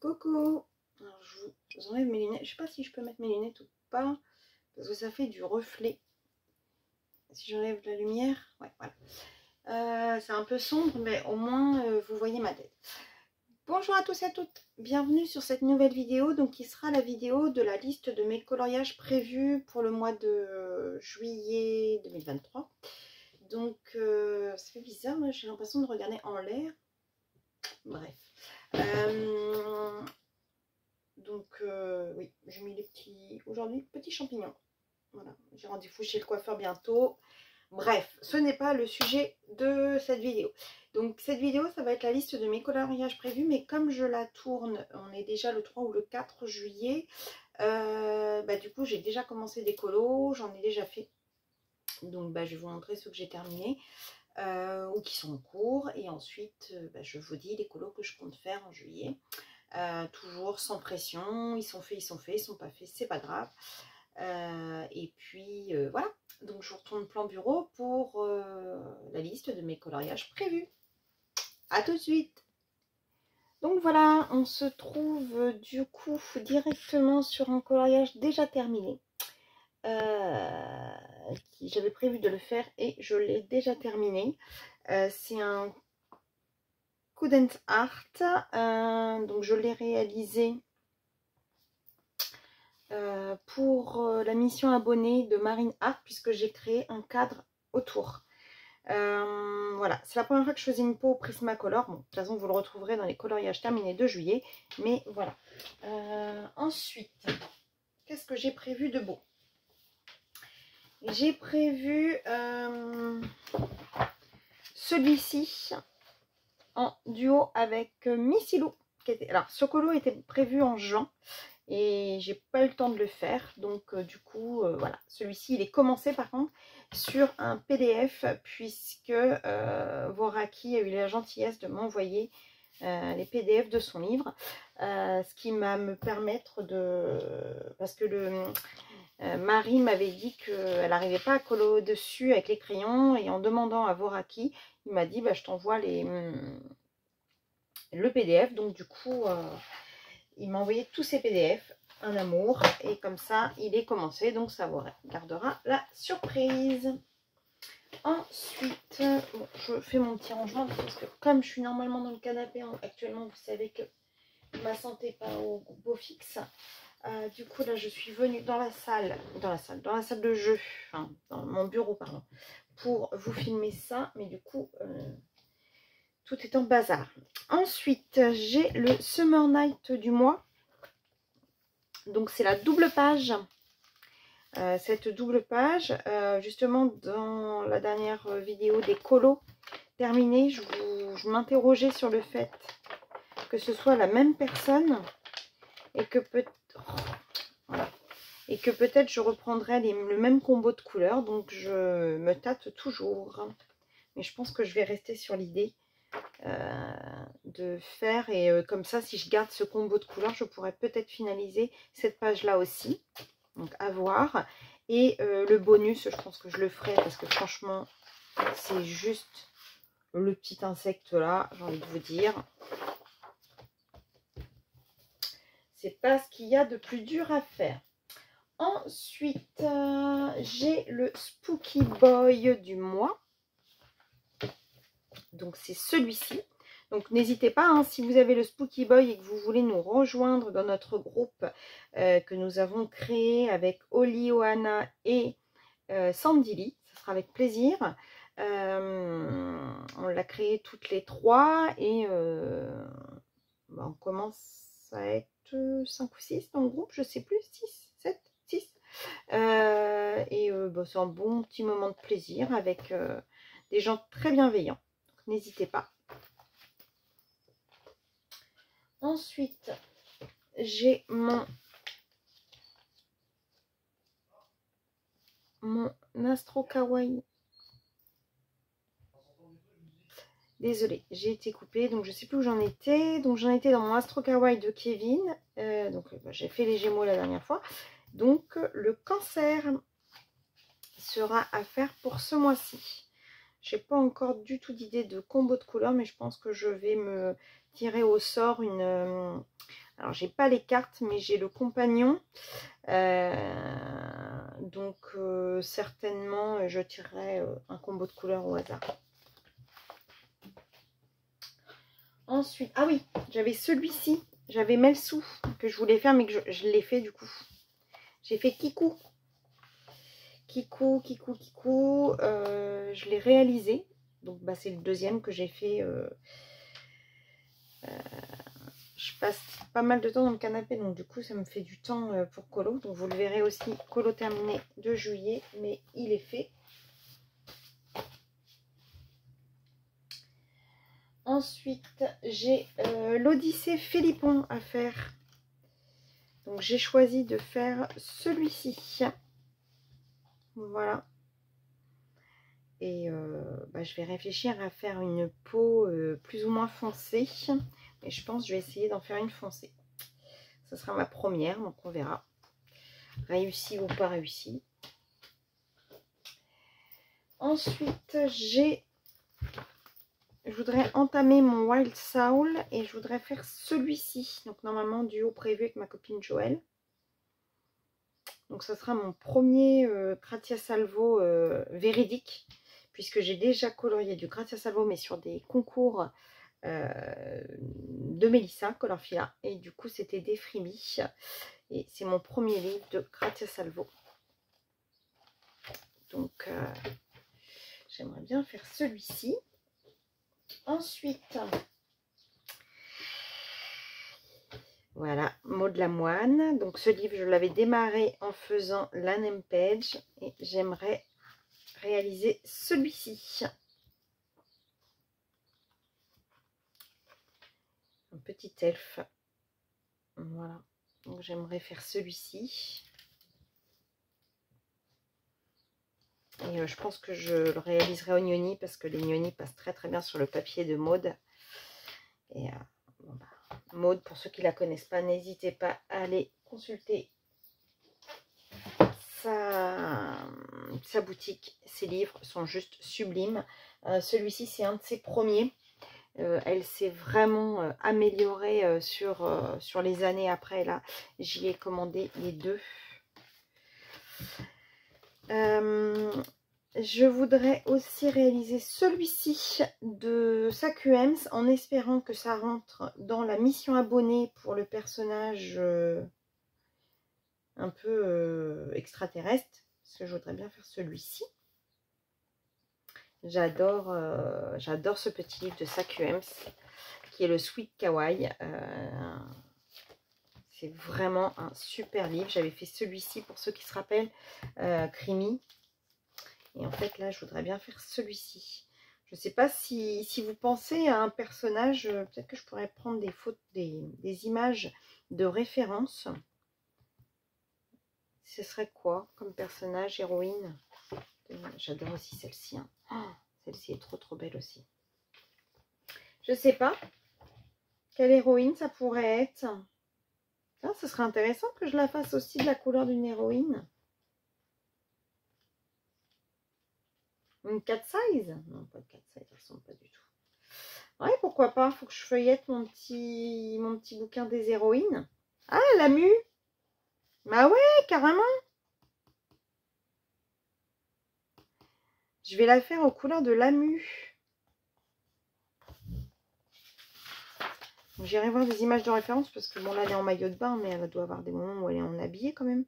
Coucou. Alors, je vous enlève mes lunettes. Je sais pas si je peux mettre mes lunettes ou pas. Parce que ça fait du reflet. Si j'enlève la lumière. Ouais, voilà. C'est un peu sombre, mais au moins vous voyez ma tête. Bonjour à tous et à toutes. Bienvenue sur cette nouvelle vidéo. Donc, qui sera la vidéo de la liste de mes coloriages prévus pour le mois de juillet 2023. Donc, ça fait bizarre. Moi, j'ai l'impression de regarder en l'air. Bref. Donc oui, j'ai mis les petits, aujourd'hui, petits champignons. Voilà, j'ai rendez-vous chez le coiffeur bientôt. Bref, ce n'est pas le sujet de cette vidéo. Donc cette vidéo, ça va être la liste de mes coloriages prévus. Mais comme je la tourne, on est déjà le 3 ou le 4 juillet. Du coup, j'ai déjà commencé des colos, j'en ai déjà fait. Donc je vais vous montrer ceux que j'ai terminés. Ou qui sont en cours. Et ensuite, je vous dis les colos que je compte faire en juillet. Toujours sans pression, ils sont faits, ils sont pas faits, c'est pas grave. Et puis voilà, donc je retourne plan bureau pour la liste de mes coloriages prévus. À tout de suite. Donc voilà, on se trouve du coup directement sur un coloriage déjà terminé. J'avais prévu de le faire et je l'ai déjà terminé. C'est un Couldn't Art, donc je l'ai réalisé pour la mission abonnée de Marine Art, puisque j'ai créé un cadre autour. Voilà, c'est la première fois que je faisais une peau Prismacolor. Bon, de toute façon, vous le retrouverez dans les coloriages terminés de juillet. Mais voilà. Ensuite, qu'est-ce que j'ai prévu de beau? J'ai prévu celui-ci en duo avec Missy Lou. Alors, ce colo était prévu en juin. Et j'ai pas eu le temps de le faire, donc du coup voilà, celui-ci il est commencé par contre sur un PDF, puisque Voraki a eu la gentillesse de m'envoyer les PDF de son livre, ce qui va me permettre de, parce que Marie m'avait dit qu'elle n'arrivait pas à coller dessus avec les crayons, et en demandant à Voraki, il m'a dit je t'envoie le PDF. Donc du coup il m'a envoyé tous ces PDF, un amour, et comme ça il est commencé, donc ça vous gardera la surprise. Ensuite, bon, je fais mon petit rangement parce que comme je suis normalement dans le canapé actuellement, vous savez que ma santé n'est pas au beau fixe. Du coup là je suis venue dans la salle de jeu, enfin dans mon bureau pardon, pour vous filmer ça, mais du coup tout est en bazar. Ensuite, j'ai le Summer Night du mois. Donc, c'est la double page. Cette double page, justement, dans la dernière vidéo des colos terminés, je m'interrogeais sur le fait que ce soit la même personne et que peut-être je reprendrai le même combo de couleurs. Donc, je me tâte toujours. Mais je pense que je vais rester sur l'idée de faire, et comme ça si je garde ce combo de couleurs, je pourrais peut-être finaliser cette page là aussi, donc à voir. Et le bonus, je pense que je le ferai parce que franchement c'est juste le petit insecte là, j'ai envie de vous dire, c'est pas ce qu'il y a de plus dur à faire. Ensuite j'ai le Spooky Boy du mois, donc c'est celui-ci. Donc n'hésitez pas, hein, si vous avez le Spooky Boy et que vous voulez nous rejoindre dans notre groupe que nous avons créé avec Oli, Oana et Sandy Lee, ça sera avec plaisir. On l'a créé toutes les trois et on commence à être 5 ou 6 dans le groupe, je sais plus, 6, 7, 6. C'est un bon petit moment de plaisir avec des gens très bienveillants. N'hésitez pas. Ensuite, j'ai mon Astro Kawaii. Désolée, j'ai été coupée, donc je sais plus où j'en étais. Donc j'en étais dans mon Astro Kawaii de Kevin. J'ai fait les Gémeaux la dernière fois. Donc le Cancer sera à faire pour ce mois-ci. Je n'ai pas encore du tout d'idée de combo de couleurs, mais je pense que je vais me tirer au sort Alors, j'ai pas les cartes, mais j'ai le compagnon. Donc, certainement, je tirerai un combo de couleurs au hasard. Ensuite, ah oui, j'avais celui-ci. J'avais Melsou que je voulais faire, mais que je l'ai fait du coup. J'ai fait Kikou. Kikou. Je l'ai réalisé. Donc, bah, c'est le deuxième que j'ai fait. Je passe pas mal de temps dans le canapé, donc du coup, ça me fait du temps pour colo. Donc, vous le verrez aussi, colo terminé de juillet, mais il est fait. Ensuite, j'ai l'Odyssée Philippon à faire. Donc, j'ai choisi de faire celui-ci. Voilà. Et bah, je vais réfléchir à faire une peau plus ou moins foncée. Mais je pense que je vais essayer d'en faire une foncée. Ce sera ma première, donc on verra. Réussi ou pas réussi. Ensuite, je voudrais entamer mon Wild Soul et je voudrais faire celui-ci. Donc normalement duo prévu avec ma copine Joël. Donc ça sera mon premier Grazia Salvo véridique. Puisque j'ai déjà colorié du Grazia Salvo mais sur des concours de Melissa Colorfila. Et du coup c'était des freebies. Et c'est mon premier livre de Grazia Salvo. Donc j'aimerais bien faire celui-ci. Ensuite, voilà, Maud Lamoine. Donc ce livre, je l'avais démarré en faisant la name page et j'aimerais réaliser celui-ci. Un petit elfe. Voilà, donc j'aimerais faire celui-ci. Et je pense que je le réaliserai au Gnoni parce que les Gnoni passent très très bien sur le papier de Maud. Et bon, bah, Maud, pour ceux qui ne la connaissent pas, n'hésitez pas à aller consulter sa boutique. Ses livres sont juste sublimes. Celui-ci, c'est un de ses premiers. Elle s'est vraiment améliorée sur les années après. Là, j'y ai commandé les deux. Je voudrais aussi réaliser celui-ci de Sakuems en espérant que ça rentre dans la mission abonnée pour le personnage un peu extraterrestre. Parce que je voudrais bien faire celui-ci. J'adore ce petit livre de Sakuems qui est le Sweet Kawaii. C'est vraiment un super livre. J'avais fait celui-ci pour ceux qui se rappellent, Creamy. Et en fait, là, je voudrais bien faire celui-ci. Je ne sais pas si vous pensez à un personnage, peut-être que je pourrais prendre des photos, des images de référence. Ce serait quoi comme personnage, héroïne? J'adore aussi celle-ci. Hein. Oh, celle-ci est trop trop belle aussi. Je ne sais pas. Quelle héroïne ça pourrait être? Ah, ce serait intéressant que je la fasse aussi de la couleur d'une héroïne. Une cat size? Non, pas de cat size, elle ressemble pas du tout. Ouais, pourquoi pas? Faut que je feuillette mon petit bouquin des héroïnes. Ah, la mue! Bah ouais, carrément! Je vais la faire aux couleurs de la mue. J'irai voir des images de référence parce que bon, là, elle est en maillot de bain, mais elle doit avoir des moments où elle est en habillée quand même.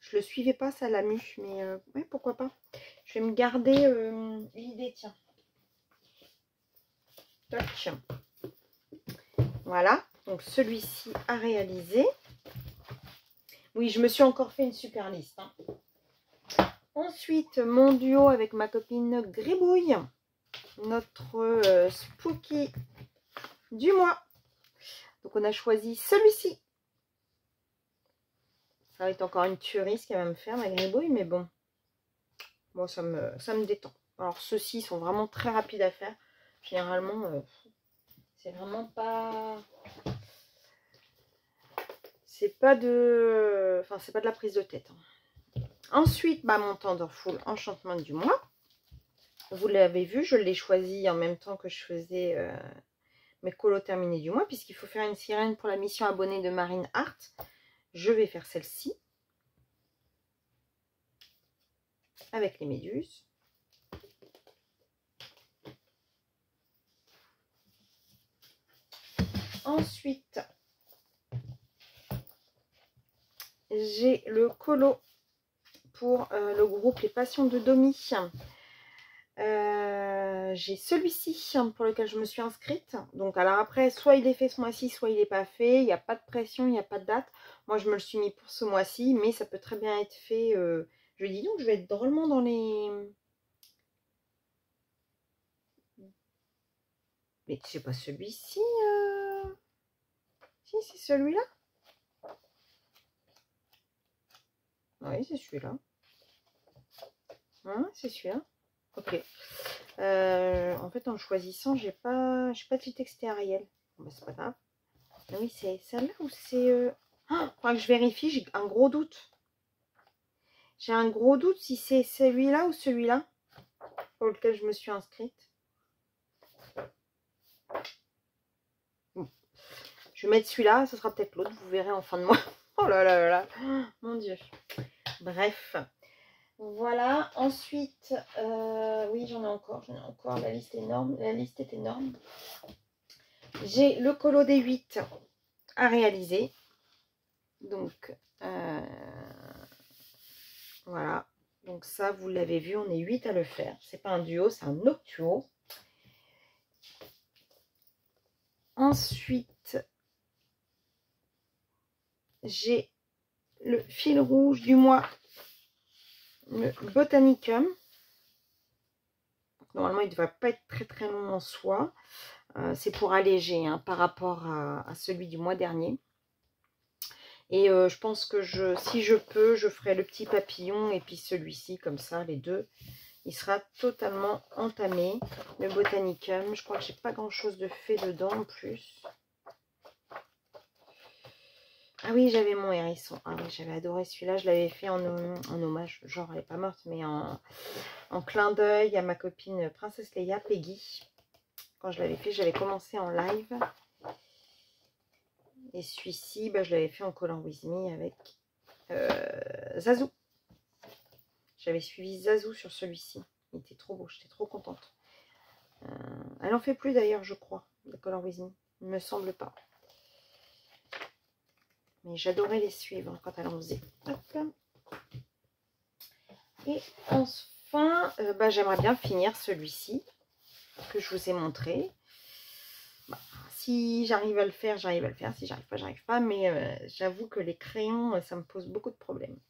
Je le suivais pas, ça, la mue, mais ouais, pourquoi pas. Je vais me garder l'idée, tiens. Toc. Voilà, donc celui-ci à réaliser. Oui, je me suis encore fait une super liste. Hein. Ensuite, mon duo avec ma copine Gribouille. Notre spooky du mois. Donc, on a choisi celui-ci. Ça va être encore une tuerie ce qu'elle va me faire, ma Gribouille, mais bon. Bon, ça me détend. Alors, ceux-ci sont vraiment très rapides à faire. Généralement, c'est vraiment pas... C'est pas de... Enfin, c'est pas de la prise de tête. Hein. Ensuite, bah, mon Thunderful Enchantement du mois. Vous l'avez vu, je l'ai choisi en même temps que je faisais mes colos terminés du mois, puisqu'il faut faire une sirène pour la mission abonnée de Marine Art. Je vais faire celle-ci avec les méduses. Ensuite, j'ai le colo pour le groupe Les Passions de Domi. J'ai celui-ci pour lequel je me suis inscrite. Donc alors après, soit il est fait ce mois-ci, soit il n'est pas fait. Il n'y a pas de pression, il n'y a pas de date. Moi, je me le suis mis pour ce mois-ci, mais ça peut très bien être fait jeudi. Donc, je vais être drôlement dans les... Mais c'est pas celui-ci. Si, c'est celui-là. Oui, c'est celui-là. Hein, c'est celui-là. Ok. En fait, en choisissant, j'ai pas de petit extérieur. Bon, bah, c'est pas grave. Ah oui, c'est celle-là ou c'est... faudra que je vérifie, j'ai un gros doute. J'ai un gros doute si c'est celui-là ou celui-là pour lequel je me suis inscrite. Bon. Je vais mettre celui-là, ce sera peut-être l'autre, vous verrez en fin de mois. Oh là là là là, mon Dieu. Bref. Voilà, ensuite, oui, j'en ai encore, la liste est énorme, est énorme. J'ai le colo des 8 à réaliser. Donc, voilà. Donc ça, vous l'avez vu, on est 8 à le faire. C'est pas un duo, c'est un octuo. Ensuite, j'ai le fil rouge du mois, le Botanicum. Normalement, il ne devrait pas être très très long en soi. C'est pour alléger hein, par rapport à celui du mois dernier. Et je pense que si je peux, je ferai le petit papillon et puis celui-ci, comme ça, les deux. Il sera totalement entamé. Le Botanicum, je crois que j'ai pas grand-chose de fait dedans en plus. Ah oui, j'avais mon hérisson. Ah oui, j'avais adoré celui-là. Je l'avais fait en hommage. Genre, elle n'est pas morte, mais en clin d'œil à ma copine Princesse Leia, Peggy. Quand je l'avais fait, j'avais commencé en live. Et celui-ci, bah, je l'avais fait en Color With Me avec Zazou. J'avais suivi Zazou sur celui-ci. Il était trop beau, j'étais trop contente. Elle en fait plus d'ailleurs, je crois, de Color With Me. Il me semble pas. Mais j'adorais les suivre quand elle en faisait. Hop. Et enfin, bah, j'aimerais bien finir celui-ci que je vous ai montré. Bah, si j'arrive à le faire, j'arrive à le faire. Si j'arrive pas, j'arrive pas. Mais j'avoue que les crayons, ça me pose beaucoup de problèmes.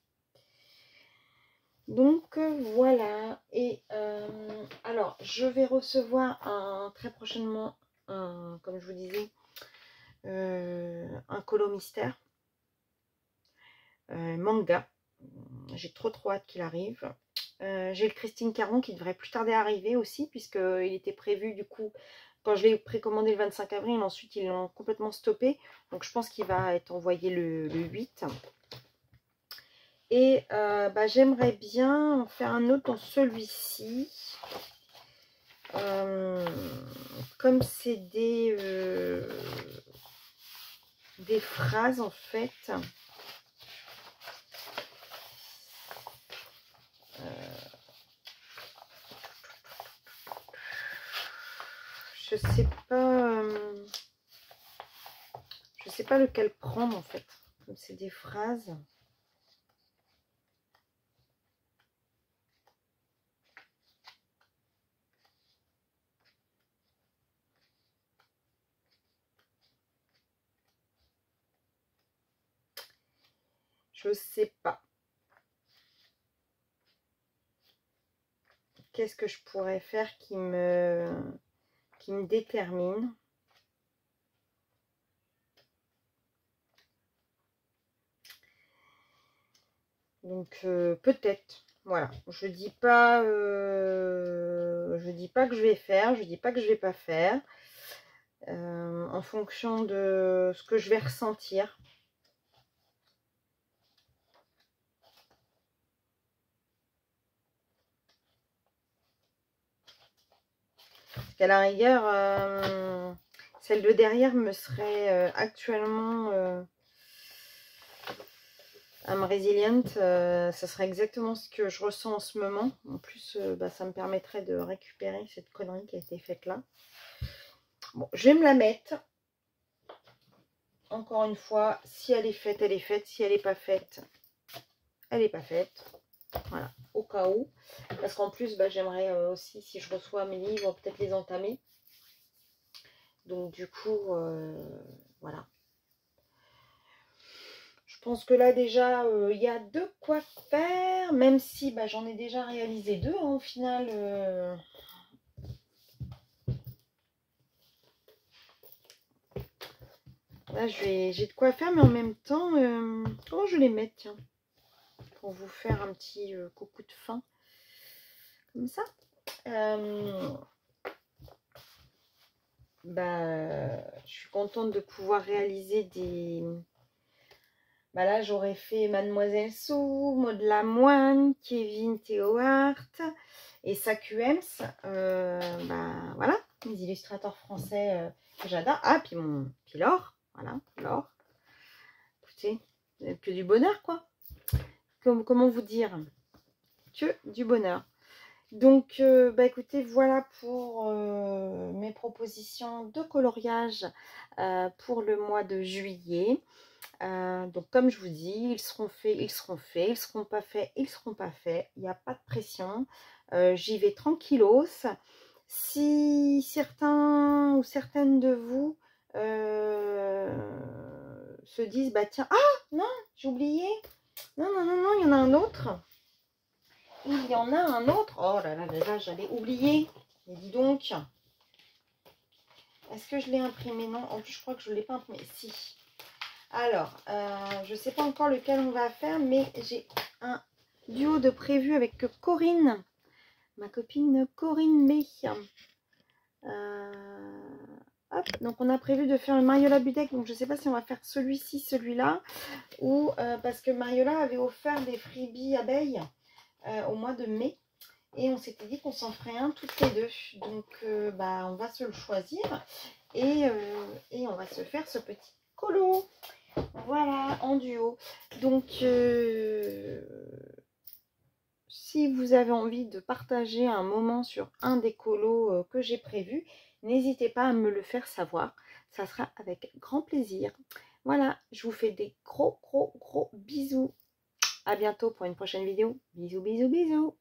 Donc voilà. Et alors, je vais recevoir très prochainement, comme je vous disais, un colo mystère. Manga. J'ai trop hâte qu'il arrive. J'ai le Christine Caron qui devrait plus tarder à arriver aussi, puisqu'il était prévu du coup, quand je l'ai précommandé le 25 avril, ensuite ils l'ont complètement stoppé. Donc je pense qu'il va être envoyé le 8. Et bah, j'aimerais bien en faire un autre dans celui-ci. Comme c'est des phrases en fait. Je sais pas lequel prendre en fait. Comme c'est des phrases. Je sais pas. Qu'est-ce que je pourrais faire qui me détermine? Donc peut-être. Voilà. Je dis pas que je vais faire, je dis pas que je vais pas faire. En fonction de ce que je vais ressentir. Parce qu'à la rigueur, Celle de derrière me serait actuellement I'm Resilient. Ça serait exactement ce que je ressens en ce moment. En plus, ça me permettrait de récupérer cette connerie qui a été faite là. Bon, je vais me la mettre. Encore une fois, si elle est faite, elle est faite. Si elle n'est pas faite, elle n'est pas faite. Voilà, au cas où. Parce qu'en plus, j'aimerais aussi, si je reçois mes livres, peut-être les entamer. Donc du coup, voilà. Je pense que là déjà, il y a de quoi faire. Même si j'en ai déjà réalisé 2 hein, au final. Là, j'ai de quoi faire, mais en même temps, comment je les mets, tiens, pour vous faire un petit coucou de fin. Comme ça. Je suis contente de pouvoir réaliser des... là, j'aurais fait Mademoiselle Sou, Maud Lamoine, Kevin Théohart et Sakuems. Voilà, les illustrateurs français que j'adore. Ah, puis Laure, voilà, Laure. Écoutez, que du bonheur, quoi. Comment vous dire? Que du bonheur. Donc, écoutez, voilà pour mes propositions de coloriage pour le mois de juillet. Donc, comme je vous dis, ils seront faits, ils seront faits, ils seront pas faits, ils seront pas faits. Il n'y a pas de pression. J'y vais tranquillos. Si certains ou certaines de vous se disent, tiens, ah non, j'ai oublié. Non, non, non, non, il y en a un autre. Il y en a un autre. Oh là là, déjà, j'allais oublier. Mais dis donc. Est-ce que je l'ai imprimé? Non, en plus, je crois que je ne l'ai pas imprimé. Si. Alors, je ne sais pas encore lequel on va faire, mais j'ai un duo de prévu avec Corinne. Ma copine Corinne B. Hop, donc on a prévu de faire le Mariola Budek. Donc, je ne sais pas si on va faire celui-ci, celui-là. Ou parce que Mariola avait offert des freebies abeilles au mois de mai. Et on s'était dit qu'on s'en ferait un toutes les deux. Donc, on va se le choisir. Et on va se faire ce petit colo. Voilà, en duo. Donc, si vous avez envie de partager un moment sur un des colos que j'ai prévu, n'hésitez pas à me le faire savoir. Ça sera avec grand plaisir. Voilà, je vous fais des gros, gros, gros bisous. À bientôt pour une prochaine vidéo. Bisous, bisous, bisous.